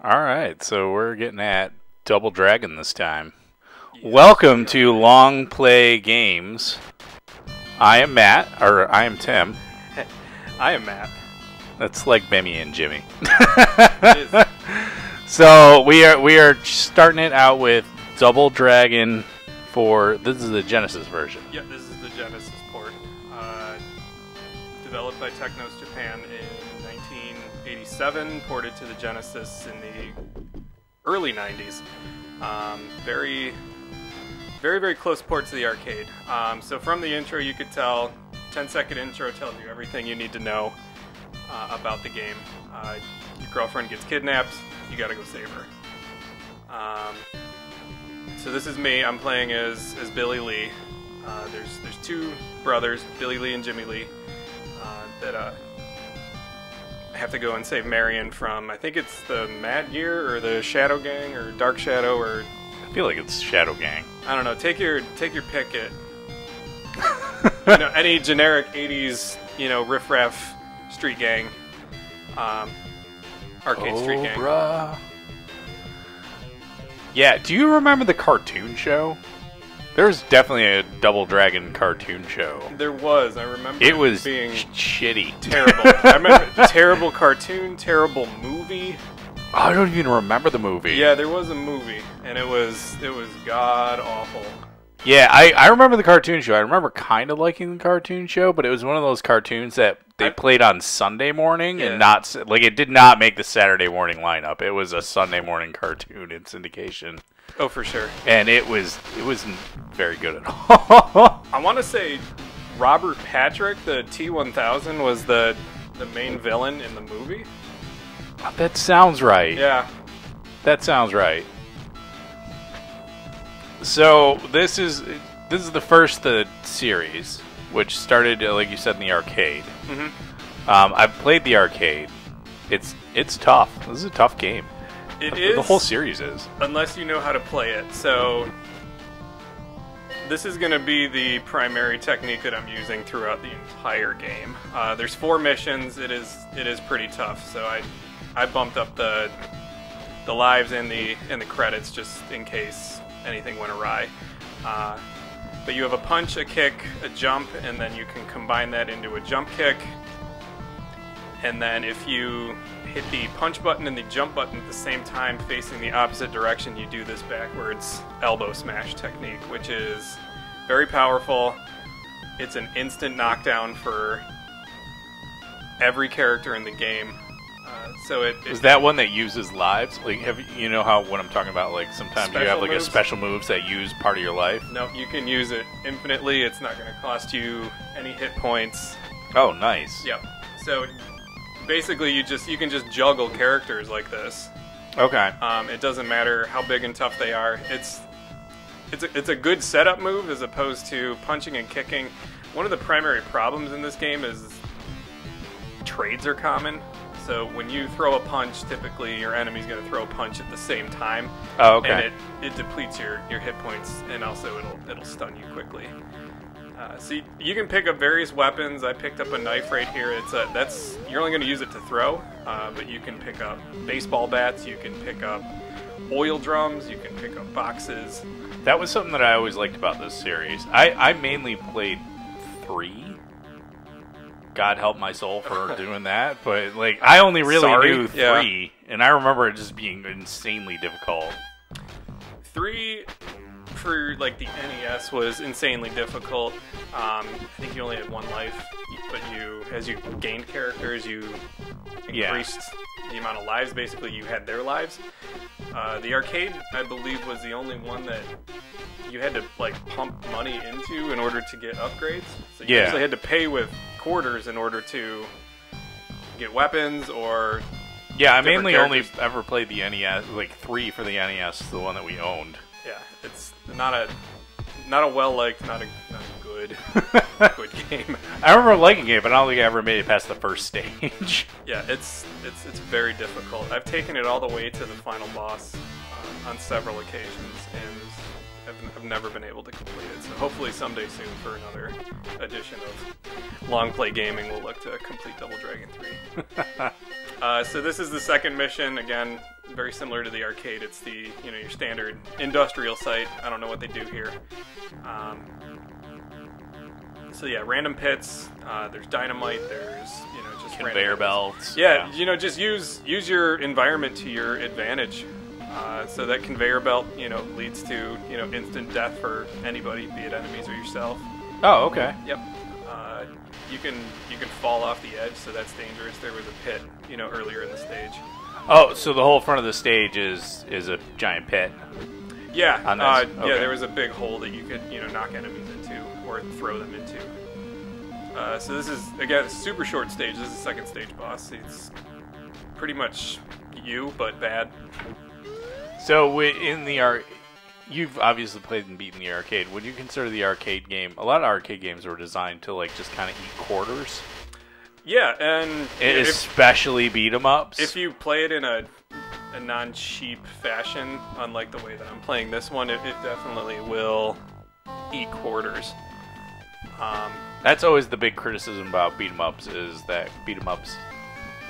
Alright, so we're getting at Double Dragon this time. Yes. Welcome to Long Play Games. I am Matt, or I am Tim. I am Matt. That's like Bemmy and Jimmy. It is. So we are starting it out with Double Dragon for, this is the Genesis version. Yeah, this is the Genesis port. Developed by Technos Japan in 1987, ported to the Genesis in the early 90s. Very, very close port to the arcade. So from the intro you could tell, 10-second intro tells you everything you need to know about the game. Your girlfriend gets kidnapped, you gotta go save her. So this is me, I'm playing as Billy Lee. There's two brothers, Billy Lee and Jimmy Lee, that have to go and save Marion from, I think it's the Mad Gear or the Shadow Gang or Dark Shadow, or I feel like it's Shadow Gang. I don't know. Take your pick at any generic 80s riff-raff street gang, arcade street gang. Bruh. Yeah, do you remember the cartoon show? There's definitely a Double Dragon cartoon show. There was. I remember it was being shitty. Terrible. I remember terrible cartoon, terrible movie. I don't even remember the movie. Yeah, there was a movie, and it was god awful. Yeah, I remember the cartoon show. I remember kind of liking the cartoon show, but it was one of those cartoons that they played on Sunday morning, and not like it did not make the Saturday morning lineup. It was a Sunday morning cartoon in syndication. Oh, for sure. And it wasn't very good at all. I want to say Robert Patrick, the T-1000, was the main villain in the movie. That sounds right. Yeah. That sounds right. So this is the first the series, which started like you said in the arcade. Mm-hmm. I've played the arcade. It's tough. This is a tough game. It is. The whole series is. Unless you know how to play it. So this is going to be the primary technique that I'm using throughout the entire game. There's 4 missions. It is pretty tough. So I bumped up the lives and the credits just in case anything went awry. But you have a punch, a kick, a jump, and then you can combine that into a jump kick. And then if you hit the punch button and the jump button at the same time facing the opposite direction, you do this backwards elbow smash technique, which is very powerful. It's an instant knockdown for every character in the game. Is that one that uses lives? Like, you know how what I'm talking about? Like sometimes you have like a special moves that use part of your life. No, you can use it infinitely. It's not going to cost you any hit points. Oh, nice. Yep. So basically, you can just juggle characters like this. Okay. It doesn't matter how big and tough they are. It's a good setup move as opposed to punching and kicking. One of the primary problems in this game is trades are common. So when you throw a punch, typically your enemy's going to throw a punch at the same time. Oh, okay. And it depletes your hit points, and also it'll stun you quickly. So you can pick up various weapons. I picked up a knife right here. You're only going to use it to throw, but you can pick up baseball bats. You can pick up oil drums. You can pick up boxes. That was something that I always liked about this series. I mainly played 3. God help my soul for doing that, but like I only really knew 3, and I remember it just being insanely difficult. 3 for like the NES was insanely difficult. I think you only had 1 life, but as you gained characters, you increased the amount of lives. Basically, you had their lives. The arcade, I believe, was the only one that you had to like pump money into in order to get upgrades. So you usually had to pay with quarters in order to get weapons or Yeah, I mainly only ever played the NES, like 3 for the NES, the one that we owned. Yeah, it's not a well-liked, not a good good game. I remember liking it, but I don't think I ever made it past the first stage. Yeah, it's very difficult. I've taken it all the way to the final boss on several occasions, and I've never been able to complete it. So hopefully someday soon for another edition of Long Play Gaming, we'll look to complete Double Dragon 3. So this is the second mission. Again, very similar to the arcade. It's the your standard industrial site. I don't know what they do here. So yeah, random pits. There's dynamite. There's just conveyor belts. Yeah, just use your environment to your advantage. So that conveyor belt, leads to instant death for anybody, be it enemies or yourself. Oh, okay. Yep. You can fall off the edge, so that's dangerous. There was a pit, earlier in the stage. Oh, so the whole front of the stage is a giant pit. Yeah. Okay. Yeah. There was a big hole that you could knock enemies into or throw them into. So this is again a super short stage. This is the second stage boss. It's pretty much you, but bad. So in the you've obviously played and beaten the arcade. Would you consider the arcade game? A lot of arcade games were designed to just kind of eat quarters. Yeah, and especially beat 'em ups. If you play it in a non-cheap fashion, unlike the way that I'm playing this one, it definitely will eat quarters. That's always the big criticism about beat 'em ups is that beat 'em ups,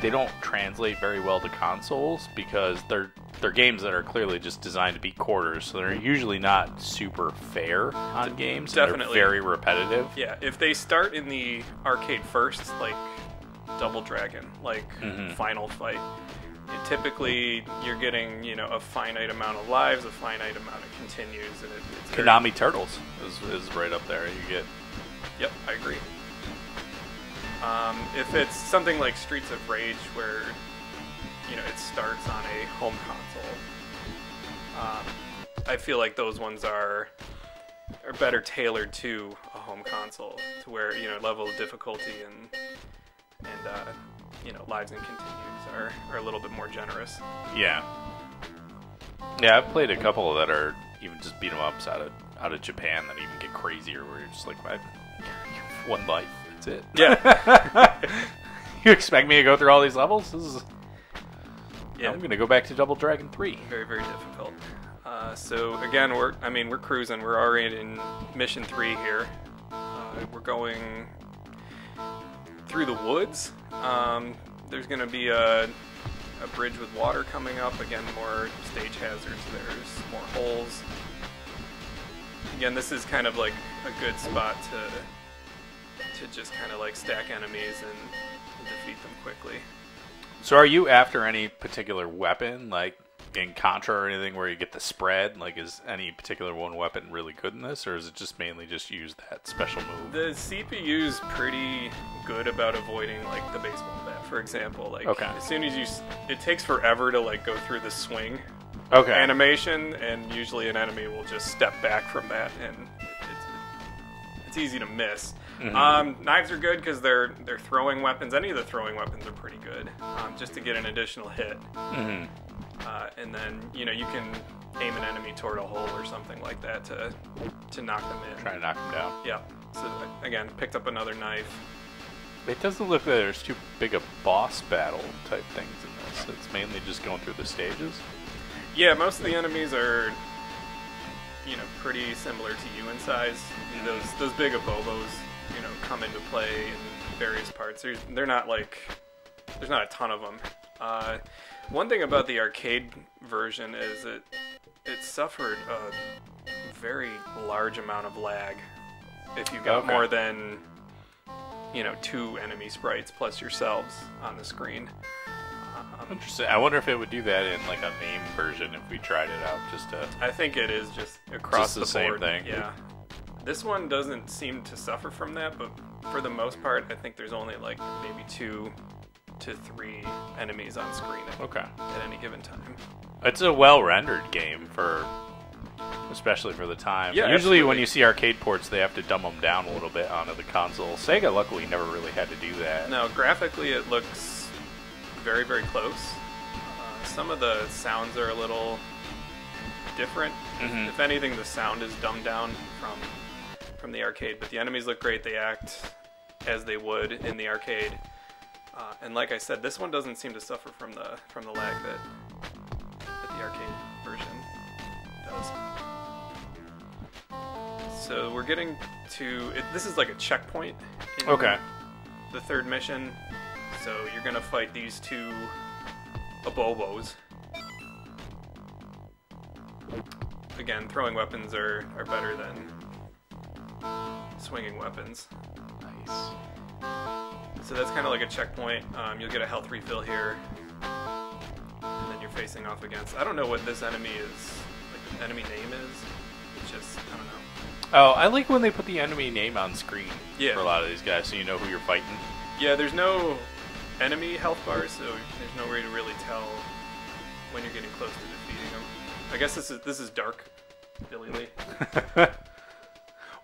they don't translate very well to consoles because they're games that are clearly just designed to beat quarters, so they're usually not super fair on games. Definitely. They're very repetitive. Yeah, if they start in the arcade first, like Double Dragon, like Final Fight, typically you're getting a finite amount of lives, a finite amount of continues, and it's Konami Turtles is right up there. You get. Yep, I agree. If it's something like Streets of Rage, where it starts on a home console, I feel like those ones are better tailored to a home console, to where level of difficulty and lives and continues are a little bit more generous. Yeah. Yeah, I've played a couple that are even just beat 'em ups out of Japan that even get crazier, where you're just like, what? One life, that's it. Yeah. You expect me to go through all these levels? Yeah. I'm gonna go back to Double Dragon 3. Very, very difficult. So again, we're cruising. We're already in mission 3 here. We're going through the woods. There's gonna be a bridge with water coming up. Again, more stage hazards. There's more holes. Again, this is kind of like a good spot to just kind of stack enemies and defeat them quickly. So are you after any particular weapon, like in Contra or anything where you get the spread? Like, is any particular one weapon really good in this, or is it just mainly just use that special move? The CPU's pretty good about avoiding the baseball bat, for example. Okay. As soon as it takes forever to go through the swing animation, and usually an enemy will just step back from that, and it's easy to miss. Mm-hmm. Knives are good because they're throwing weapons. Any of the throwing weapons are pretty good, just to get an additional hit. Mm-hmm. And then you can aim an enemy toward a hole or something like that to knock them in. Try to knock them down. Yeah. So again, picked up another knife. It doesn't look like there's too big a boss battle type things in this. It's mainly just going through the stages. Yeah, most of the enemies are pretty similar to you in size. Those big abobos come into play in various parts. They're not there's not a ton of them. One thing about the arcade version is it suffered a very large amount of lag if you got more than 2 enemy sprites plus yourselves on the screen. Interesting. I wonder if it would do that in a MAME version if we tried it out. I think it is just across the board. Same thing. Yeah. This one doesn't seem to suffer from that, but for the most part, I think there's only maybe 2 to 3 enemies on screen at any given time. It's a well-rendered game especially for the time. Yeah, usually when you see arcade ports, they have to dumb them down a little bit onto the console. Sega, luckily, never really had to do that. No, graphically it looks very, very close. some of the sounds are a little different. If anything, the sound is dumbed down from the arcade, but the enemies look great. They act as they would in the arcade. And like I said, this one doesn't seem to suffer from the lag that the arcade version does. So we're getting to this is like a checkpoint in the third mission. So you're gonna fight these two abobos. Again, throwing weapons are better than swinging weapons. Nice. So that's kind of like a checkpoint. You'll get a health refill here, and then you're facing off against. I don't know what this enemy is, like the enemy name is. It's just I don't know. Oh, I like when they put the enemy name on screen for a lot of these guys, so you know who you're fighting. Yeah, there's no enemy health bars, so there's no way to really tell when you're getting close to defeating them. I guess this is Dark Billy Lee.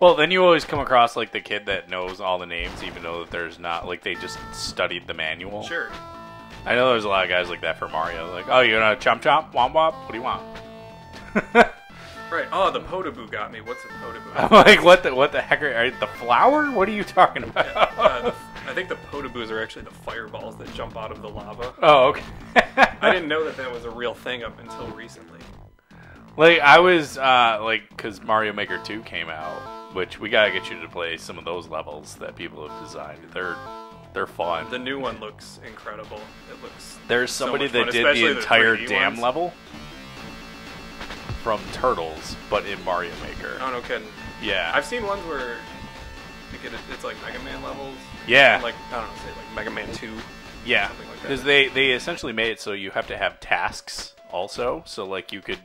Well, then you always come across like the kid that knows all the names, even though that there's not like they just studied the manual. Sure. I know there's a lot of guys like that for Mario. Like, oh, you gonna chomp chomp, womp womp? What do you want? Right. Oh, the Podoboo got me. What's a Podoboo? I'm like, what the heck are the flower? What are you talking about? Yeah, I think the Podoboos are actually the fireballs that jump out of the lava. Oh, okay. I didn't know that was a real thing up until recently. Like, I was, because Mario Maker 2 came out, which we gotta get you to play some of those levels that people have designed. They're fun. The new one looks incredible. It looks There's somebody so much that fun, did the entire 3D dam ones. level from Turtles, but in Mario Maker. Oh, no kidding. Yeah. I've seen ones where it's like Mega Man levels. Yeah. Like, I don't know, say like Mega Man 2. Yeah. Something like that. Because they essentially made it so you have to have tasks also. So, like, you could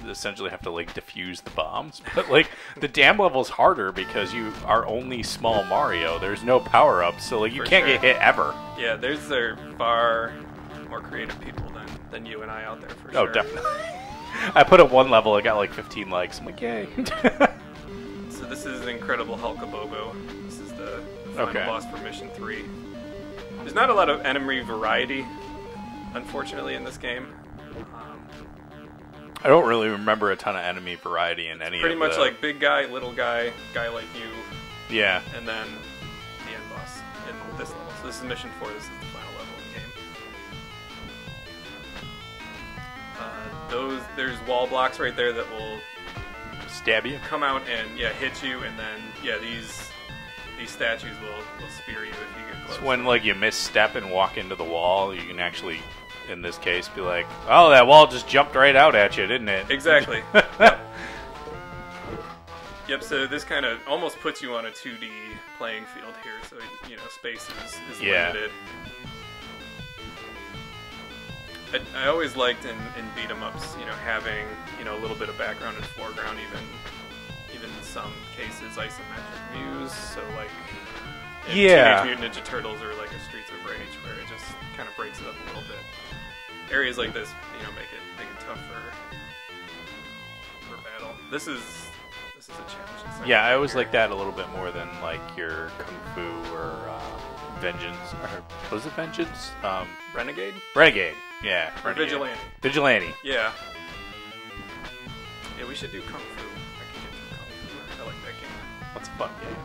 essentially have to, like, defuse the bombs. But, like, the dam level's harder because you are only small Mario. There's no power-ups, so, like, you can't get hit ever. Yeah, there's far more creative people than you and I out there, for sure. Oh, definitely. I put up one level, I got, like, 15 likes. I'm like, yay. So this is Incredible Hulk Abobo. This is the final boss for Mission 3. There's not a lot of enemy variety, unfortunately, in this game. I don't really remember a ton of enemy variety in any of Pretty much like big guy, little guy, guy like you. Yeah. And then the end boss in this level. So this is Mission 4, this is the final level in the game. There's wall blocks right there that will stab you, come out and hit you, and then these statues will spear you if you get close. So when like you misstep and walk into the wall, you can actually, in this case, be like, oh, that wall just jumped right out at you, didn't it? Exactly. Yep, so this kind of almost puts you on a 2D playing field here, so space is limited. I always liked in beat 'em ups, having a little bit of background and foreground, even in some cases isometric views. So like in Teenage Mutant Ninja Turtles or like a Streets of Rage, where it just kind of breaks it up a little bit. Areas like this, make it tough for battle. This is a challenge. Yeah, I always like that a little bit more than like your Kung Fu or Vengeance. Or, was it Vengeance? Renegade? Renegade. Yeah. Renegade. Vigilante. Vigilante. Yeah. Yeah, we should do Kung Fu. I can get through Kung Fu. I like that game. That's a fun game.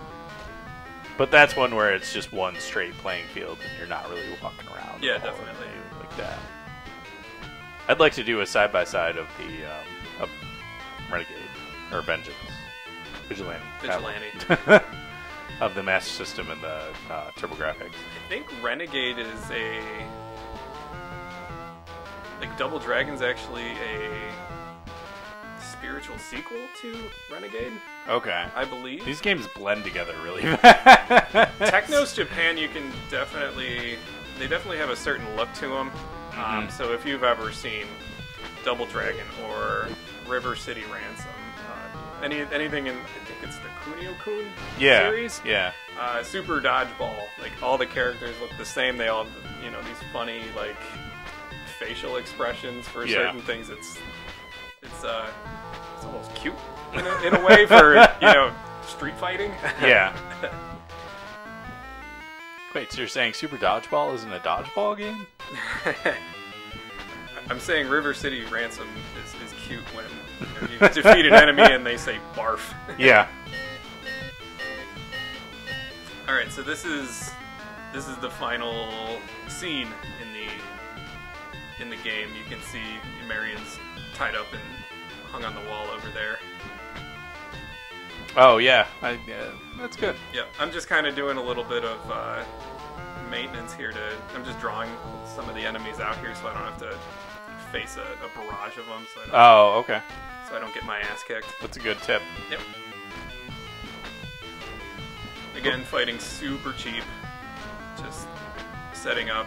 But that's one where it's just one straight playing field and you're not really walking around. Yeah, definitely. Like that. I'd like to do a side-by-side of the of Renegade. Or Vengeance. Vigilante. Of the Master System and the TurboGrafx. I think Renegade is like Double Dragon's actually a spiritual sequel to Renegade. Okay. I believe. These games blend together really fast. Technos Japan, they definitely have a certain look to them. So if you've ever seen Double Dragon or River City Ransom, anything in, I think it's the Kunio-kun series. Yeah. Super Dodgeball, like all the characters look the same. They all have, these funny like facial expressions for certain things. It's almost cute in a way for street fighting. Yeah. Wait, so you're saying Super Dodgeball isn't a dodgeball game? I'm saying River City Ransom is cute when you defeat an enemy and they say barf. Yeah. All right, so this is the final scene in the game. You can see Marion's tied up and hung on the wall over there. Oh yeah, that's good. Yeah, I'm just kind of doing a little bit of maintenance here. I'm just drawing some of the enemies out here so I don't have to face a barrage of them. So okay. So I don't get my ass kicked. That's a good tip. Yep. Again, fighting super cheap. Just setting up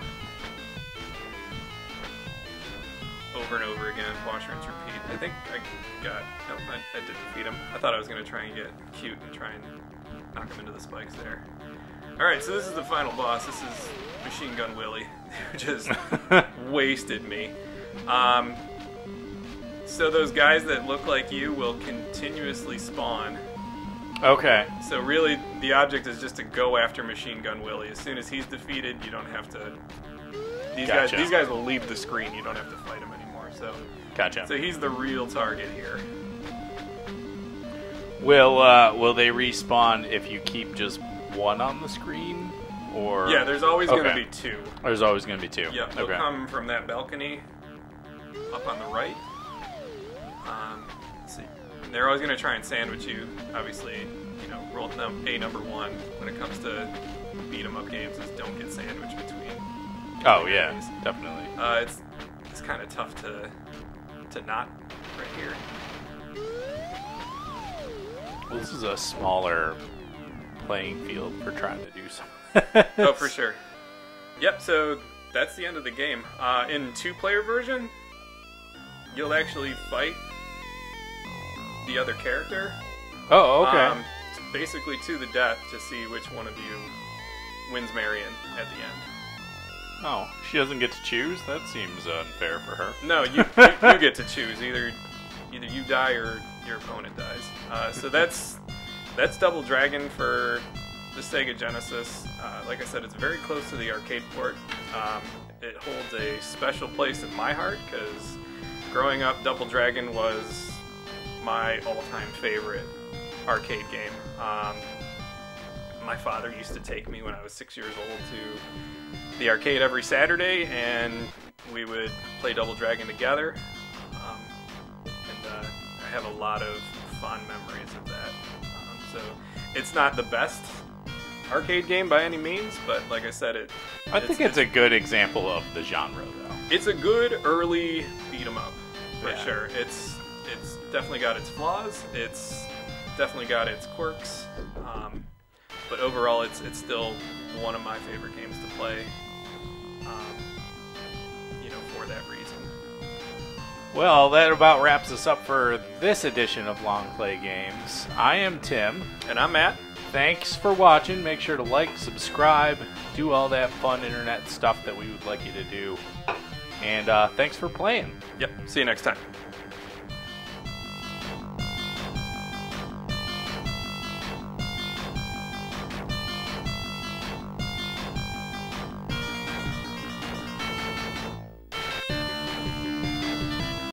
over and over again. Wash, rinse, repeat. I think I got... Nope, I did defeat him. I thought I was going to try and get cute and try and knock him into the spikes there. Alright, so this is the final boss. This is Machine Gun Willie, who just wasted me. So those guys that look like you will continuously spawn. Okay. So really, the object is just to go after Machine Gun Willie. As soon as he's defeated, you don't have to... These guys will leave the screen. You don't have to fight him anymore. So, gotcha. So he's the real target here. Will they respawn if you keep just one on the screen, or? Yeah, there's always going to be two. There's always going to be two. Yeah, they'll come from that balcony up on the right. Let's see. They're always going to try and sandwich you. Obviously, you know, rule number one when it comes to beat 'em up games is don't get sandwiched between. Oh yeah, definitely. It's kind of tough to not right here. Well, this is a smaller playing field for trying to do something. Oh, for sure. Yep. So that's the end of the game. In 2-player version, you'll actually fight the other character. Oh, okay. Basically to the death to see which one of you wins Marion at the end. Oh, she doesn't get to choose? That seems unfair for her. No, you get to choose. Either you die or your opponent dies. So that's Double Dragon for the Sega Genesis. Like I said, it's very close to the arcade port. It holds a special place in my heart because growing up, Double Dragon was my all-time favorite arcade game. My father used to take me when I was 6 years old to the arcade every Saturday, and we would play Double Dragon together. I have a lot of fond memories of that. So it's not the best arcade game by any means, but like I said, I think it's a good example of the genre, though. It's a good early beat 'em up for sure. Yeah. It's definitely got its flaws. It's definitely got its quirks. But overall, it's still one of my favorite games to play. For that reason. Well, that about wraps us up for this edition of Long Play Games. I am Tim. And I'm Matt. Thanks for watching. Make sure to like, subscribe, do all that fun internet stuff that we would like you to do. And thanks for playing. Yep. See you next time.